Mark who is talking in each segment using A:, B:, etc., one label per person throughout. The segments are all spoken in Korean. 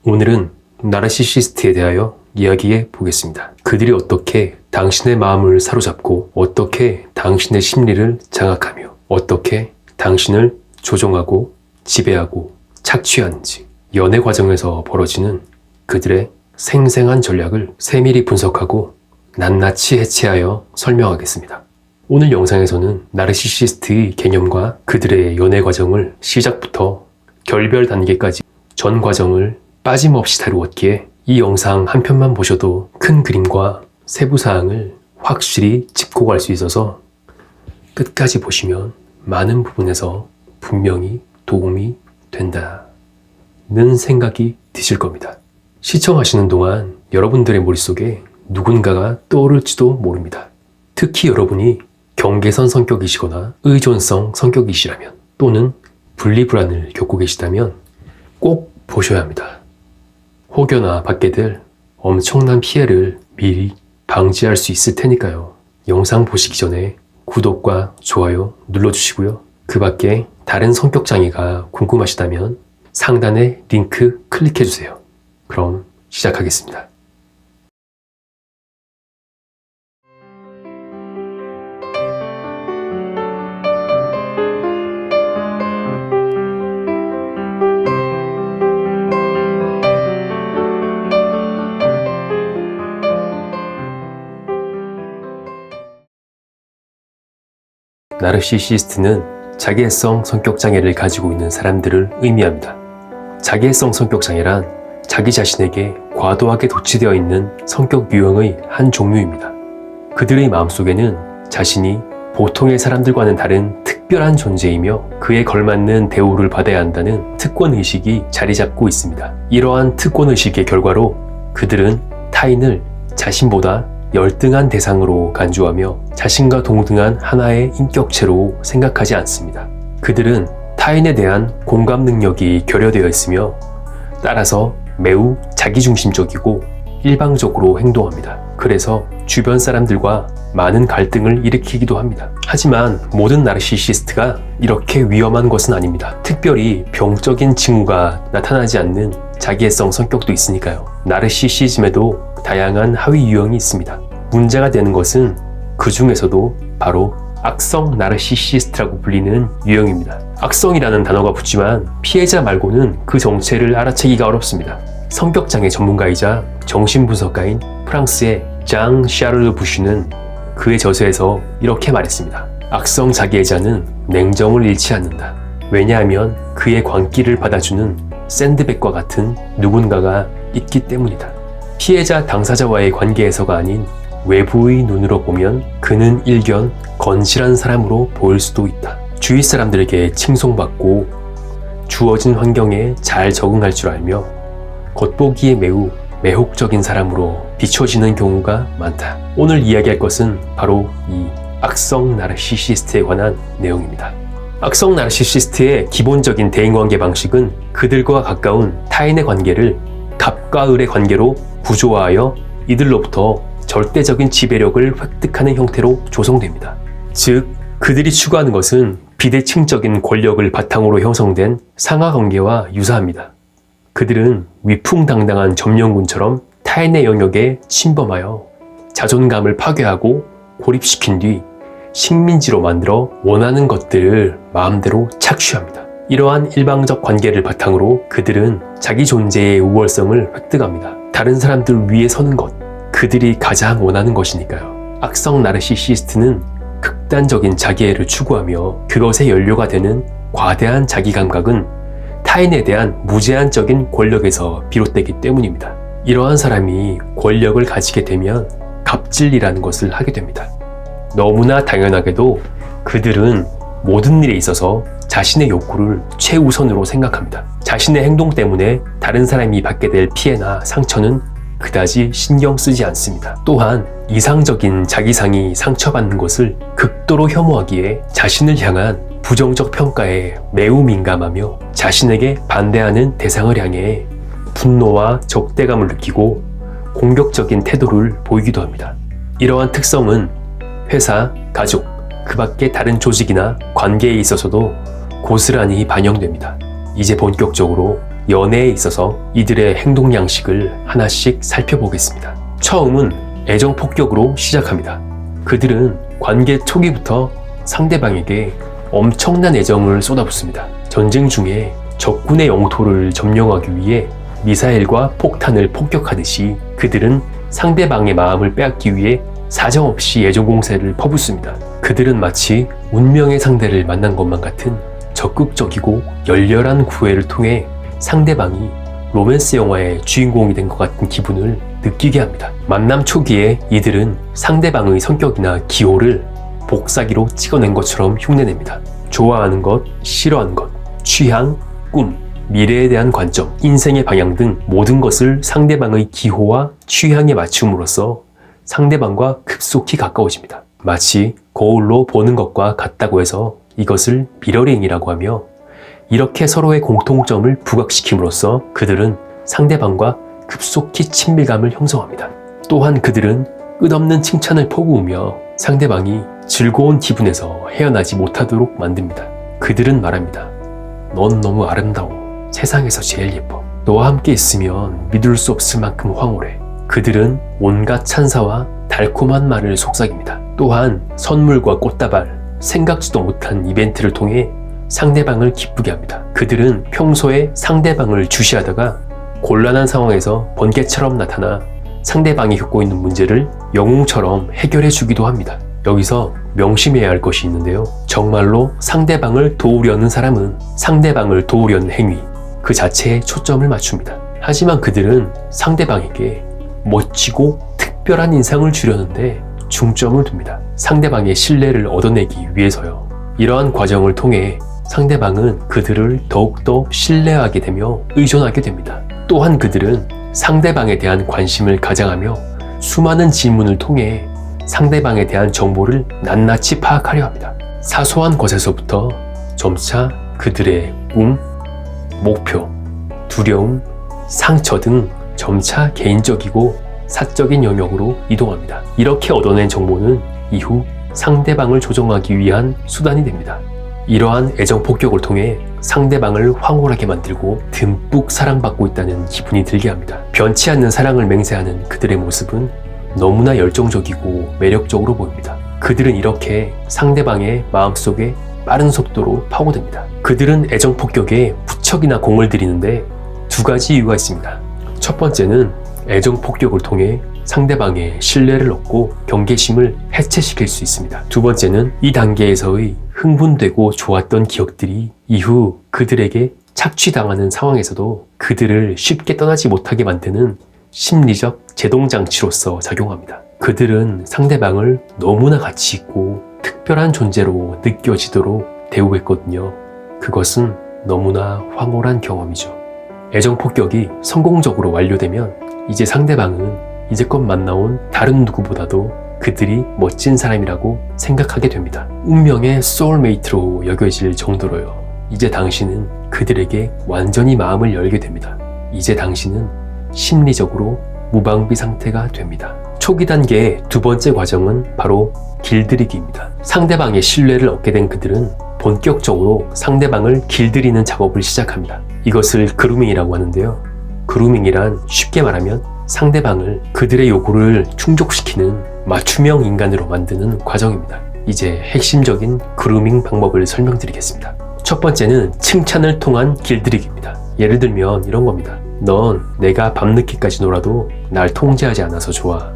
A: 오늘은 나르시시스트에 대하여 이야기해 보겠습니다. 그들이 어떻게 당신의 마음을 사로잡고 어떻게 당신의 심리를 장악하며 어떻게 당신을 조종하고 지배하고 착취하는지, 연애 과정에서 벌어지는 그들의 생생한 전략을 세밀히 분석하고 낱낱이 해체하여 설명하겠습니다. 오늘 영상에서는 나르시시스트의 개념과 그들의 연애 과정을 시작부터 결별 단계까지 전 과정을 빠짐없이 다루었기에 이 영상 한 편만 보셔도 큰 그림과 세부 사항을 확실히 짚고 갈 수 있어서 끝까지 보시면 많은 부분에서 분명히 도움이 된다는 생각이 드실 겁니다. 시청하시는 동안 여러분들의 머릿속에 누군가가 떠오를지도 모릅니다. 특히 여러분이 경계선 성격이시거나 의존성 성격이시라면 또는 분리불안을 겪고 계시다면 꼭 보셔야 합니다. 혹여나 받게 될 엄청난 피해를 미리 방지할 수 있을 테니까요. 영상 보시기 전에 구독과 좋아요 눌러주시고요. 그 밖에 다른 성격 장애가 궁금하시다면 상단에 링크 클릭해주세요. 그럼 시작하겠습니다. 나르시시스트는 자기애성 성격장애를 가지고 있는 사람들을 의미합니다. 자기애성 성격장애란 자기 자신에게 과도하게 도취되어 있는 성격 유형의 한 종류입니다. 그들의 마음속에는 자신이 보통의 사람들과는 다른 특별한 존재이며 그에 걸맞는 대우를 받아야 한다는 특권의식이 자리 잡고 있습니다. 이러한 특권의식의 결과로 그들은 타인을 자신보다 열등한 대상으로 간주하며 자신과 동등한 하나의 인격체로 생각하지 않습니다. 그들은 타인에 대한 공감 능력이 결여되어 있으며 따라서 매우 자기중심적이고 일방적으로 행동합니다. 그래서 주변 사람들과 많은 갈등을 일으키기도 합니다. 하지만 모든 나르시시스트가 이렇게 위험한 것은 아닙니다. 특별히 병적인 징후가 나타나지 않는 자기애성 성격도 있으니까요. 나르시시즘에도 다양한 하위 유형이 있습니다. 문제가 되는 것은 그 중에서도 바로 악성 나르시시스트라고 불리는 유형입니다. 악성이라는 단어가 붙지만 피해자 말고는 그 정체를 알아채기가 어렵습니다. 성격장애 전문가이자 정신분석가인 프랑스의 장 샤를르 부슈는 그의 저서에서 이렇게 말했습니다. 악성 자기애자는 냉정을 잃지 않는다. 왜냐하면 그의 광기를 받아주는 샌드백과 같은 누군가가 있기 때문이다. 피해자 당사자와의 관계에서가 아닌 외부의 눈으로 보면 그는 일견 건실한 사람으로 보일 수도 있다. 주위 사람들에게 칭송받고 주어진 환경에 잘 적응할 줄 알며 겉보기에 매우 매혹적인 사람으로 비춰지는 경우가 많다. 오늘 이야기할 것은 바로 이 악성 나르시시스트에 관한 내용입니다. 악성 나르시시스트의 기본적인 대인관계 방식은 그들과 가까운 타인의 관계를 갑과 을의 관계로 구조화하여 이들로부터 절대적인 지배력을 획득하는 형태로 조성됩니다. 즉, 그들이 추구하는 것은 비대칭적인 권력을 바탕으로 형성된 상하관계와 유사합니다. 그들은 위풍당당한 점령군처럼 타인의 영역에 침범하여 자존감을 파괴하고 고립시킨 뒤 식민지로 만들어 원하는 것들을 마음대로 착취합니다. 이러한 일방적 관계를 바탕으로 그들은 자기 존재의 우월성을 획득합니다. 다른 사람들 위에 서는 것, 그들이 가장 원하는 것이니까요. 악성 나르시시스트는 극단적인 자기애를 추구하며 그것의 연료가 되는 과대한 자기감각은 타인에 대한 무제한적인 권력에서 비롯되기 때문입니다. 이러한 사람이 권력을 가지게 되면 갑질이라는 것을 하게 됩니다. 너무나 당연하게도 그들은 모든 일에 있어서 자신의 욕구를 최우선으로 생각합니다. 자신의 행동 때문에 다른 사람이 받게 될 피해나 상처는 그다지 신경 쓰지 않습니다. 또한 이상적인 자기상이 상처받는 것을 극도로 혐오하기에 자신을 향한 부정적 평가에 매우 민감하며 자신에게 반대하는 대상을 향해 분노와 적대감을 느끼고 공격적인 태도를 보이기도 합니다. 이러한 특성은 회사, 가족, 그 밖의 다른 조직이나 관계에 있어서도 고스란히 반영됩니다. 이제 본격적으로 연애에 있어서 이들의 행동 양식을 하나씩 살펴보겠습니다. 처음은 애정 폭격으로 시작합니다. 그들은 관계 초기부터 상대방에게 엄청난 애정을 쏟아붓습니다. 전쟁 중에 적군의 영토를 점령하기 위해 미사일과 폭탄을 폭격하듯이 그들은 상대방의 마음을 빼앗기 위해 사정없이 애정 공세를 퍼붓습니다. 그들은 마치 운명의 상대를 만난 것만 같은 적극적이고 열렬한 구애를 통해 상대방이 로맨스 영화의 주인공이 된 것 같은 기분을 느끼게 합니다. 만남 초기에 이들은 상대방의 성격이나 기호를 복사기로 찍어낸 것처럼 흉내냅니다. 좋아하는 것, 싫어하는 것, 취향, 꿈, 미래에 대한 관점, 인생의 방향 등 모든 것을 상대방의 기호와 취향에 맞춤으로써 상대방과 급속히 가까워집니다. 마치 거울로 보는 것과 같다고 해서 이것을 미러링이라고 하며, 이렇게 서로의 공통점을 부각시킴으로써 그들은 상대방과 급속히 친밀감을 형성합니다. 또한 그들은 끝없는 칭찬을 퍼부으며 상대방이 즐거운 기분에서 헤어나지 못하도록 만듭니다. 그들은 말합니다. 넌 너무 아름다워. 세상에서 제일 예뻐. 너와 함께 있으면 믿을 수 없을 만큼 황홀해. 그들은 온갖 찬사와 달콤한 말을 속삭입니다. 또한 선물과 꽃다발, 생각지도 못한 이벤트를 통해 상대방을 기쁘게 합니다. 그들은 평소에 상대방을 주시하다가 곤란한 상황에서 번개처럼 나타나 상대방이 겪고 있는 문제를 영웅처럼 해결해 주기도 합니다. 여기서 명심해야 할 것이 있는데요. 정말로 상대방을 도우려는 사람은 상대방을 도우려는 행위 그 자체에 초점을 맞춥니다. 하지만 그들은 상대방에게 멋지고 특별한 인상을 주려는데 중점을 둡니다. 상대방의 신뢰를 얻어내기 위해서요. 이러한 과정을 통해 상대방은 그들을 더욱더 신뢰하게 되며 의존하게 됩니다. 또한 그들은 상대방에 대한 관심을 가장하며 수많은 질문을 통해 상대방에 대한 정보를 낱낱이 파악하려 합니다. 사소한 것에서부터 점차 그들의 꿈, 목표, 두려움, 상처 등 점차 개인적이고 사적인 영역으로 이동합니다. 이렇게 얻어낸 정보는 이후 상대방을 조정하기 위한 수단이 됩니다. 이러한 애정 폭격을 통해 상대방을 황홀하게 만들고 듬뿍 사랑받고 있다는 기분이 들게 합니다. 변치 않는 사랑을 맹세하는 그들의 모습은 너무나 열정적이고 매력적으로 보입니다. 그들은 이렇게 상대방의 마음속에 빠른 속도로 파고듭니다. 그들은 애정 폭격에 무척이나 공을 들이는데 두 가지 이유가 있습니다. 첫 번째는 애정 폭격을 통해 상대방의 신뢰를 얻고 경계심을 해체시킬 수 있습니다. 두 번째는 이 단계에서의 흥분되고 좋았던 기억들이 이후 그들에게 착취당하는 상황에서도 그들을 쉽게 떠나지 못하게 만드는 심리적 제동장치로서 작용합니다. 그들은 상대방을 너무나 가치 있고 특별한 존재로 느껴지도록 대우했거든요. 그것은 너무나 황홀한 경험이죠. 애정 폭격이 성공적으로 완료되면 이제 상대방은 이제껏 만나온 다른 누구보다도 그들이 멋진 사람이라고 생각하게 됩니다. 운명의 소울메이트로 여겨질 정도로요. 이제 당신은 그들에게 완전히 마음을 열게 됩니다. 이제 당신은 심리적으로 무방비 상태가 됩니다. 초기 단계의 두 번째 과정은 바로 길들이기입니다. 상대방의 신뢰를 얻게 된 그들은 본격적으로 상대방을 길들이는 작업을 시작합니다. 이것을 그루밍이라고 하는데요. 그루밍이란 쉽게 말하면 상대방을 그들의 요구를 충족시키는 맞춤형 인간으로 만드는 과정입니다. 이제 핵심적인 그루밍 방법을 설명드리겠습니다. 첫 번째는 칭찬을 통한 길들이기입니다. 예를 들면 이런 겁니다. 넌 내가 밤늦게까지 놀아도 날 통제하지 않아서 좋아.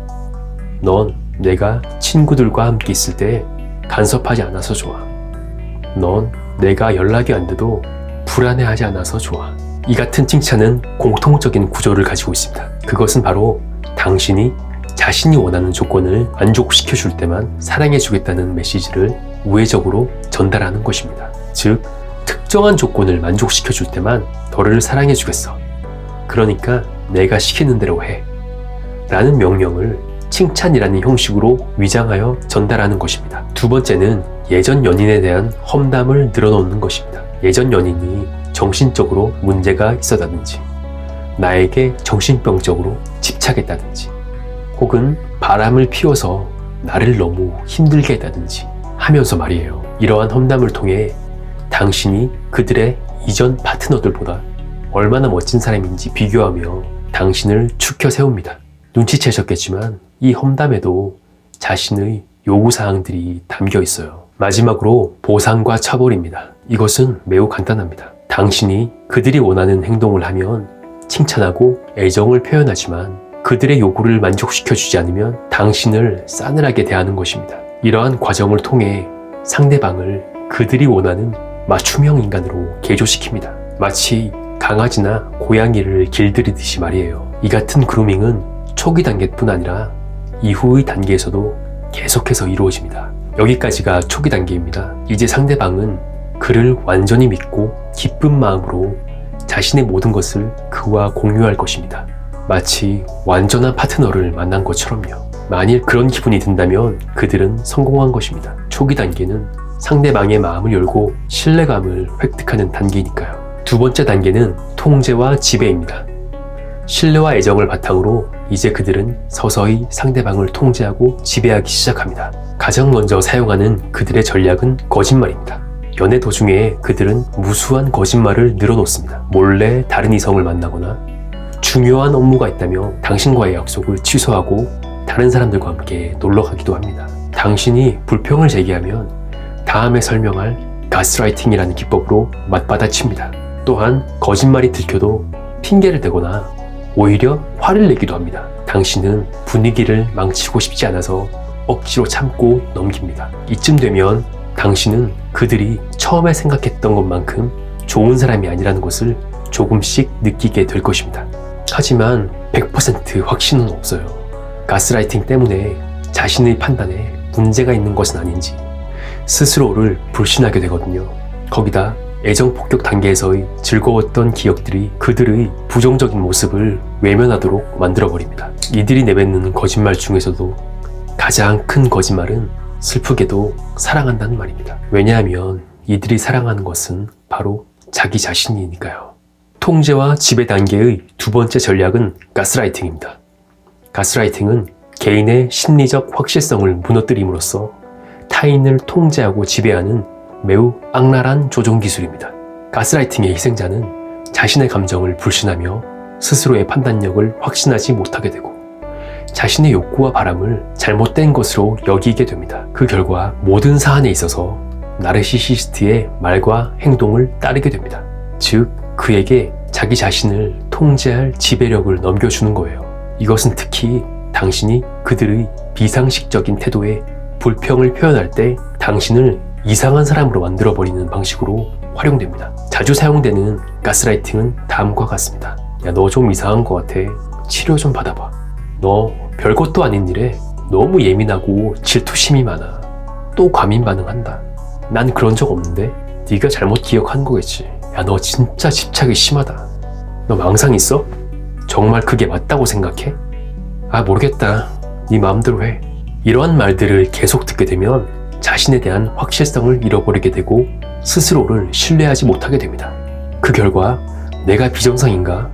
A: 넌 내가 친구들과 함께 있을 때 간섭하지 않아서 좋아. 넌 내가 연락이 안 돼도 불안해하지 않아서 좋아. 이 같은 칭찬은 공통적인 구조를 가지고 있습니다. 그것은 바로 당신이 자신이 원하는 조건을 만족시켜 줄 때만 사랑해 주겠다는 메시지를 우회적으로 전달하는 것입니다. 즉, 특정한 조건을 만족시켜 줄 때만 너를 사랑해 주겠어. 그러니까 내가 시키는 대로 해. 라는 명령을 칭찬이라는 형식으로 위장하여 전달하는 것입니다. 두 번째는 예전 연인에 대한 험담을 늘어놓는 것입니다. 예전 연인이 정신적으로 문제가 있었다든지, 나에게 정신병적으로 집착했다든지, 혹은 바람을 피워서 나를 너무 힘들게 했다든지 하면서 말이에요. 이러한 험담을 통해 당신이 그들의 이전 파트너들보다 얼마나 멋진 사람인지 비교하며 당신을 추켜 세웁니다. 눈치채셨겠지만 이 험담에도 자신의 요구사항들이 담겨 있어요. 마지막으로 보상과 처벌입니다. 이것은 매우 간단합니다. 당신이 그들이 원하는 행동을 하면 칭찬하고 애정을 표현하지만 그들의 요구를 만족시켜주지 않으면 당신을 싸늘하게 대하는 것입니다. 이러한 과정을 통해 상대방을 그들이 원하는 맞춤형 인간으로 개조시킵니다. 마치 강아지나 고양이를 길들이듯이 말이에요. 이 같은 그루밍은 초기 단계뿐 아니라 이후의 단계에서도 계속해서 이루어집니다. 여기까지가 초기 단계입니다. 이제 상대방은 그를 완전히 믿고 기쁜 마음으로 자신의 모든 것을 그와 공유할 것입니다. 마치 완전한 파트너를 만난 것처럼요. 만일 그런 기분이 든다면 그들은 성공한 것입니다. 초기 단계는 상대방의 마음을 열고 신뢰감을 획득하는 단계니까요. 두 번째 단계는 통제와 지배입니다. 신뢰와 애정을 바탕으로 이제 그들은 서서히 상대방을 통제하고 지배하기 시작합니다. 가장 먼저 사용하는 그들의 전략은 거짓말입니다. 연애 도중에 그들은 무수한 거짓말을 늘어놓습니다. 몰래 다른 이성을 만나거나 중요한 업무가 있다며 당신과의 약속을 취소하고 다른 사람들과 함께 놀러 가기도 합니다. 당신이 불평을 제기하면 다음에 설명할 가스라이팅이라는 기법으로 맞받아칩니다. 또한 거짓말이 들켜도 핑계를 대거나 오히려 화를 내기도 합니다. 당신은 분위기를 망치고 싶지 않아서 억지로 참고 넘깁니다. 이쯤 되면 당신은 그들이 처음에 생각했던 것만큼 좋은 사람이 아니라는 것을 조금씩 느끼게 될 것입니다. 하지만 100% 확신은 없어요. 가스라이팅 때문에 자신의 판단에 문제가 있는 것은 아닌지 스스로를 불신하게 되거든요. 거기다 애정 폭격 단계에서의 즐거웠던 기억들이 그들의 부정적인 모습을 외면하도록 만들어버립니다. 이들이 내뱉는 거짓말 중에서도 가장 큰 거짓말은 슬프게도 사랑한다는 말입니다. 왜냐하면 이들이 사랑하는 것은 바로 자기 자신이니까요. 통제와 지배 단계의 두 번째 전략은 가스라이팅입니다. 가스라이팅은 개인의 심리적 확실성을 무너뜨림으로써 타인을 통제하고 지배하는 매우 악랄한 조종 기술입니다. 가스라이팅의 희생자는 자신의 감정을 불신하며 스스로의 판단력을 확신하지 못하게 되고 자신의 욕구와 바람을 잘못된 것으로 여기게 됩니다. 그 결과 모든 사안에 있어서 나르시시스트의 말과 행동을 따르게 됩니다. 즉, 그에게 자기 자신을 통제할 지배력을 넘겨주는 거예요. 이것은 특히 당신이 그들의 비상식적인 태도에 불평을 표현할 때 당신을 이상한 사람으로 만들어버리는 방식으로 활용됩니다. 자주 사용되는 가스라이팅은 다음과 같습니다. 야, 너 좀 이상한 것 같아. 치료 좀 받아봐. 너 별것도 아닌 일에 너무 예민하고 질투심이 많아. 또 과민 반응한다. 난 그런 적 없는데 네가 잘못 기억한 거겠지. 야, 너 진짜 집착이 심하다. 너 망상 있어? 정말 그게 맞다고 생각해? 아, 모르겠다. 네 마음대로 해. 이러한 말들을 계속 듣게 되면 자신에 대한 확실성을 잃어버리게 되고 스스로를 신뢰하지 못하게 됩니다. 그 결과 내가 비정상인가?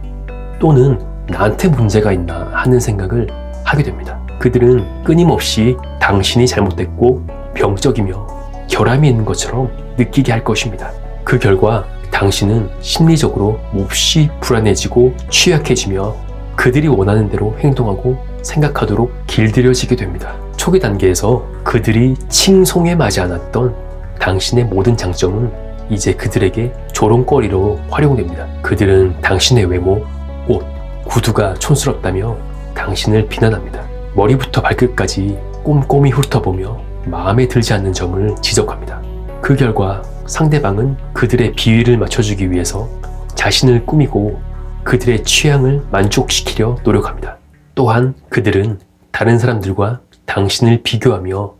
A: 또는 나한테 문제가 있나 하는 생각을 하게 됩니다. 그들은 끊임없이 당신이 잘못됐고 병적이며 결함이 있는 것처럼 느끼게 할 것입니다. 그 결과 당신은 심리적으로 몹시 불안해지고 취약해지며 그들이 원하는 대로 행동하고 생각하도록 길들여지게 됩니다. 초기 단계에서 그들이 칭송에 맞지 않았던 당신의 모든 장점은 이제 그들에게 조롱거리로 활용됩니다. 그들은 당신의 외모, 옷, 구두가 촌스럽다며 당신을 비난합니다. 머리부터 발끝까지 꼼꼼히 훑어보며 마음에 들지 않는 점을 지적합니다. 그 결과 상대방은 그들의 비위를 맞춰주기 위해서 자신을 꾸미고 그들의 취향을 만족시키려 노력합니다. 또한 그들은 다른 사람들과 당신을 비교하며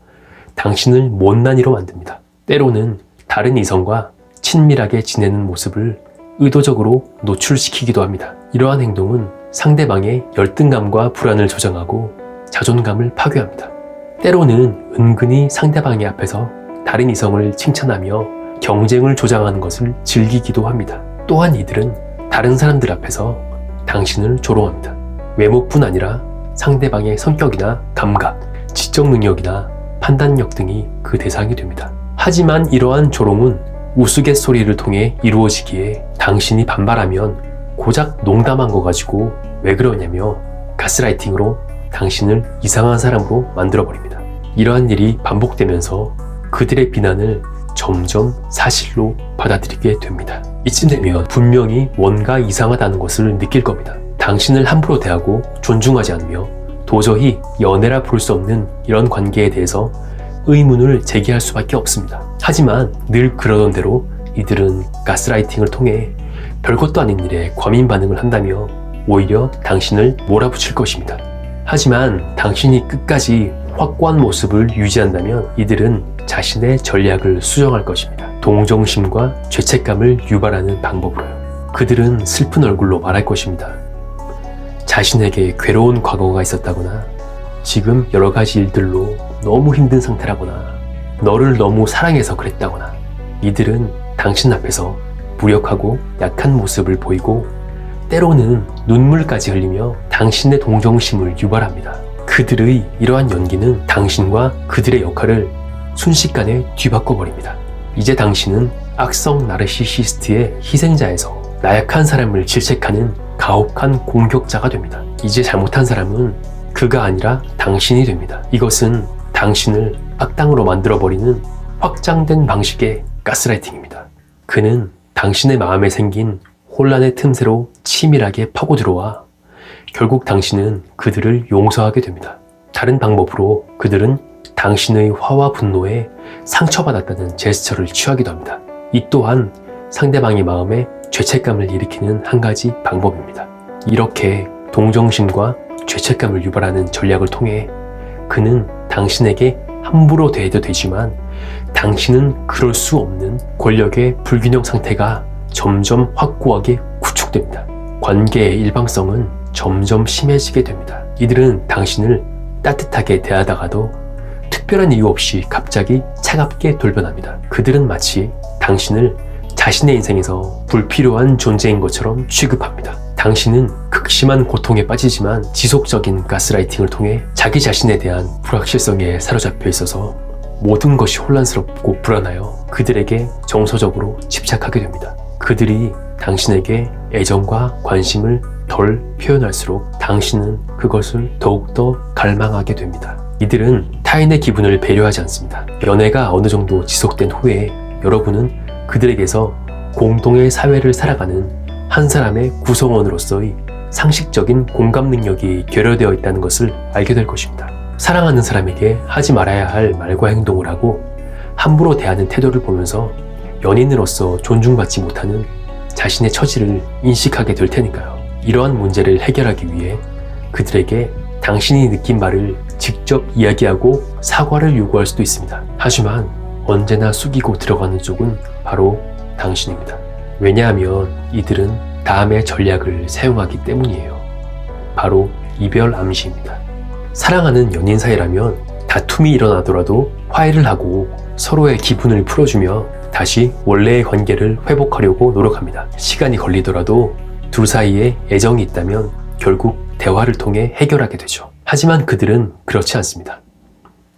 A: 당신을 못난이로 만듭니다. 때로는 다른 이성과 친밀하게 지내는 모습을 의도적으로 노출시키기도 합니다. 이러한 행동은 상대방의 열등감과 불안을 조장하고 자존감을 파괴합니다. 때로는 은근히 상대방의 앞에서 다른 이성을 칭찬하며 경쟁을 조장하는 것을 즐기기도 합니다. 또한 이들은 다른 사람들 앞에서 당신을 조롱합니다. 외모뿐 아니라 상대방의 성격이나 감각, 지적 능력이나 판단력 등이 그 대상이 됩니다. 하지만 이러한 조롱은 우스갯소리를 통해 이루어지기에 당신이 반발하면 고작 농담한 거 가지고 왜 그러냐며 가스라이팅으로 당신을 이상한 사람으로 만들어버립니다. 이러한 일이 반복되면서 그들의 비난을 점점 사실로 받아들이게 됩니다. 이쯤 되면 분명히 뭔가 이상하다는 것을 느낄 겁니다. 당신을 함부로 대하고 존중하지 않으며 도저히 연애라 볼 수 없는 이런 관계에 대해서 의문을 제기할 수밖에 없습니다. 하지만 늘 그러던 대로 이들은 가스라이팅을 통해 별것도 아닌 일에 과민 반응을 한다며 오히려 당신을 몰아붙일 것입니다. 하지만 당신이 끝까지 확고한 모습을 유지한다면 이들은 자신의 전략을 수정할 것입니다. 동정심과 죄책감을 유발하는 방법으로요. 그들은 슬픈 얼굴로 말할 것입니다. 자신에게 괴로운 과거가 있었다거나 지금 여러 가지 일들로 너무 힘든 상태라거나 너를 너무 사랑해서 그랬다거나 이들은 당신 앞에서 무력하고 약한 모습을 보이고 때로는 눈물까지 흘리며 당신의 동정심을 유발합니다. 그들의 이러한 연기는 당신과 그들의 역할을 순식간에 뒤바꿔버립니다. 이제 당신은 악성 나르시시스트의 희생자에서 나약한 사람을 질책하는 가혹한 공격자가 됩니다. 이제 잘못한 사람은 그가 아니라 당신이 됩니다. 이것은 당신을 악당으로 만들어버리는 확장된 방식의 가스라이팅입니다. 그는 당신의 마음에 생긴 혼란의 틈새로 치밀하게 파고들어와 결국 당신은 그들을 용서하게 됩니다. 다른 방법으로 그들은 당신의 화와 분노에 상처받았다는 제스처를 취하기도 합니다. 이 또한 상대방의 마음에 죄책감을 일으키는 한 가지 방법입니다. 이렇게 동정심과 죄책감을 유발하는 전략을 통해 그는 당신에게 함부로 대해도 되지만 당신은 그럴 수 없는 권력의 불균형 상태가 점점 확고하게 구축됩니다. 관계의 일방성은 점점 심해지게 됩니다. 이들은 당신을 따뜻하게 대하다가도 특별한 이유 없이 갑자기 차갑게 돌변합니다. 그들은 마치 당신을 자신의 인생에서 불필요한 존재인 것처럼 취급합니다. 당신은 극심한 고통에 빠지지만 지속적인 가스라이팅을 통해 자기 자신에 대한 불확실성에 사로잡혀 있어서 모든 것이 혼란스럽고 불안하여 그들에게 정서적으로 집착하게 됩니다. 그들이 당신에게 애정과 관심을 덜 표현할수록 당신은 그것을 더욱더 갈망하게 됩니다. 이들은 타인의 기분을 배려하지 않습니다. 연애가 어느 정도 지속된 후에 여러분은 그들에게서 공동의 사회를 살아가는 한 사람의 구성원으로서의 상식적인 공감 능력이 결여되어 있다는 것을 알게 될 것입니다. 사랑하는 사람에게 하지 말아야 할 말과 행동을 하고 함부로 대하는 태도를 보면서 연인으로서 존중받지 못하는 자신의 처지를 인식하게 될 테니까요. 이러한 문제를 해결하기 위해 그들에게 당신이 느낀 말을 직접 이야기하고 사과를 요구할 수도 있습니다. 하지만 언제나 숙이고 들어가는 쪽은 바로 당신입니다. 왜냐하면 이들은 다음의 전략을 사용하기 때문이에요. 바로 이별 암시입니다. 사랑하는 연인 사이라면 다툼이 일어나더라도 화해를 하고 서로의 기분을 풀어주며 다시 원래의 관계를 회복하려고 노력합니다. 시간이 걸리더라도 둘 사이에 애정이 있다면 결국 대화를 통해 해결하게 되죠. 하지만 그들은 그렇지 않습니다.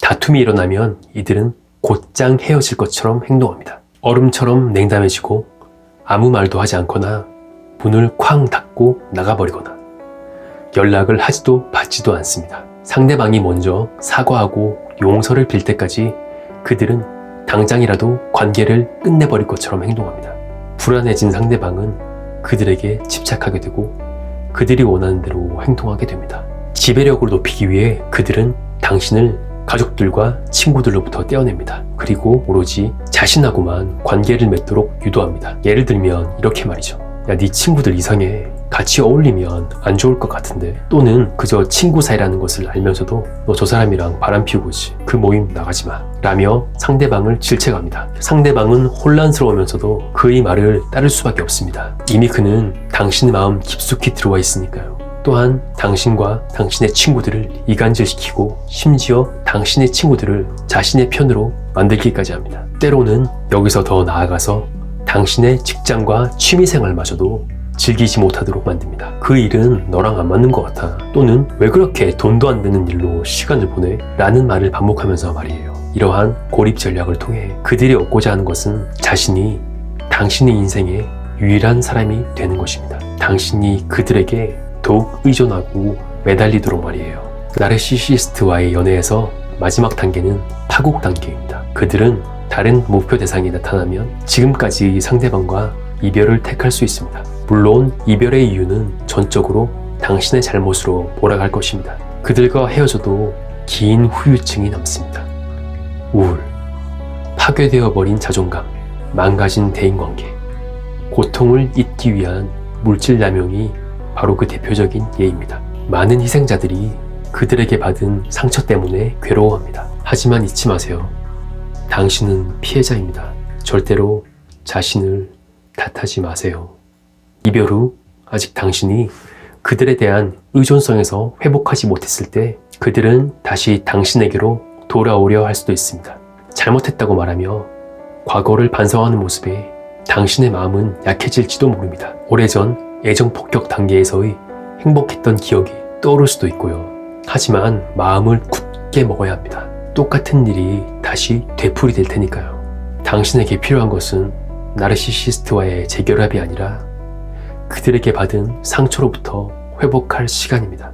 A: 다툼이 일어나면 이들은 곧장 헤어질 것처럼 행동합니다. 얼음처럼 냉담해지고 아무 말도 하지 않거나 문을 쾅 닫고 나가버리거나 연락을 하지도 받지도 않습니다. 상대방이 먼저 사과하고 용서를 빌 때까지 그들은 당장이라도 관계를 끝내버릴 것처럼 행동합니다. 불안해진 상대방은 그들에게 집착하게 되고 그들이 원하는 대로 행동하게 됩니다. 지배력을 높이기 위해 그들은 당신을 가족들과 친구들로부터 떼어냅니다. 그리고 오로지 자신하고만 관계를 맺도록 유도합니다. 예를 들면 이렇게 말이죠. 야, 네 친구들 이상해. 같이 어울리면 안 좋을 것 같은데. 또는 그저 친구 사이라는 것을 알면서도 너 저 사람이랑 바람 피우고 있지. 그 모임 나가지 마. 라며 상대방을 질책합니다. 상대방은 혼란스러우면서도 그의 말을 따를 수밖에 없습니다. 이미 그는 당신의 마음 깊숙이 들어와 있으니까요. 또한 당신과 당신의 친구들을 이간질시키고 심지어 당신의 친구들을 자신의 편으로 만들기까지 합니다. 때로는 여기서 더 나아가서 당신의 직장과 취미생활마저도 즐기지 못하도록 만듭니다. 그 일은 너랑 안 맞는 것 같아. 또는 왜 그렇게 돈도 안 되는 일로 시간을 보내? 라는 말을 반복하면서 말이에요. 이러한 고립 전략을 통해 그들이 얻고자 하는 것은 자신이 당신의 인생의 유일한 사람이 되는 것입니다. 당신이 그들에게 더욱 의존하고 매달리도록 말이에요. 나르시시스트와의 연애에서 마지막 단계는 파국 단계입니다. 그들은 다른 목표 대상이 나타나면 지금까지 상대방과 이별을 택할 수 있습니다. 물론 이별의 이유는 전적으로 당신의 잘못으로 몰아갈 것입니다. 그들과 헤어져도 긴 후유증이 남습니다. 우울, 파괴되어 버린 자존감, 망가진 대인관계, 고통을 잊기 위한 물질 남용이 바로 그 대표적인 예입니다. 많은 희생자들이 그들에게 받은 상처 때문에 괴로워합니다. 하지만 잊지 마세요. 당신은 피해자입니다. 절대로 자신을 탓하지 마세요. 이별 후 아직 당신이 그들에 대한 의존성에서 회복하지 못했을 때 그들은 다시 당신에게로 돌아오려 할 수도 있습니다. 잘못했다고 말하며 과거를 반성하는 모습에 당신의 마음은 약해질지도 모릅니다. 오래전 애정 폭격 단계에서의 행복했던 기억이 떠오를 수도 있고요. 하지만 마음을 굳게 먹어야 합니다. 똑같은 일이 다시 되풀이될 테니까요. 당신에게 필요한 것은 나르시시스트와의 재결합이 아니라 그들에게 받은 상처로부터 회복할 시간입니다.